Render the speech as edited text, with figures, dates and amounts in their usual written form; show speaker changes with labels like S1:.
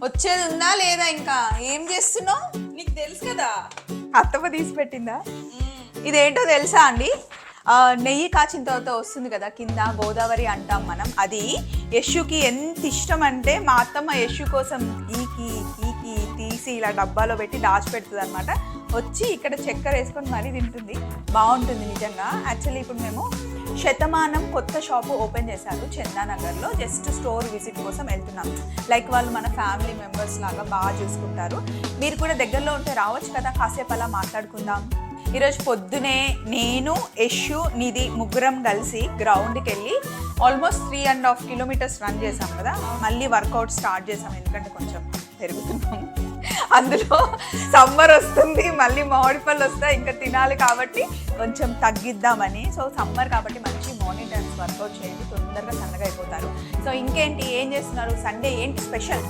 S1: వచ్చేది ఉందా లేదా? ఇంకా ఏం చేస్తున్నావు?
S2: నీకు తెలుసు కదా
S1: అత్తమ్మ తీసి పెట్టిందా? ఇదేంటో తెలుసా అండి? నెయ్యి కాచిన తర్వాత వస్తుంది కదా కింద గోదావరి అంటాం మనం. అది యశుకి ఎంత ఇష్టం అంటే మా అత్తమ్మ యశు కోసం ఈకి తీసి ఇలా డబ్బాలో పెట్టి దాచిపెడుతుంది అనమాట. వచ్చి ఇక్కడ చక్కెర వేసుకొని మరీ తింటుంది. బాగుంటుంది నిజంగా. యాక్చువల్లీ ఇప్పుడు మేము శతమానం కొత్త షాపు ఓపెన్ చేశారు చందానగర్లో. జస్ట్ స్టోర్ విజిట్ కోసం వెళ్తున్నాం. లైక్ వాళ్ళు మన ఫ్యామిలీ మెంబర్స్ లాగా బాగా చూసుకుంటారు. మీరు కూడా దగ్గరలో ఉంటే రావచ్చు కదా, కాసేపు అలా మాట్లాడుకుందాం. ఈరోజు పొద్దునే నేను యశు నిధి ముగ్గురం కలిసి గ్రౌండ్కి వెళ్ళి ఆల్మోస్ట్ 3.5 కిలోమీటర్స్ రన్ చేసాం కదా. మళ్ళీ వర్కౌట్ స్టార్ట్ చేసాం ఎందుకంటే కొంచెం పెరుగుతున్నాం. అందులో సమ్మర్ వస్తుంది, మళ్ళీ మామిడి పళ్ళు వస్తాయి, ఇంకా తినాలి కాబట్టి కొంచెం తగ్గిద్దామని. సో సమ్మర్ కాబట్టి మంచి మార్నింగ్ టైమ్స్ వర్కౌట్ చేయండి, తొందరగా సన్నగా అయిపోతారు. సో ఇంకేంటి, ఏం చేస్తున్నారు? సండే ఏంటి స్పెషల్?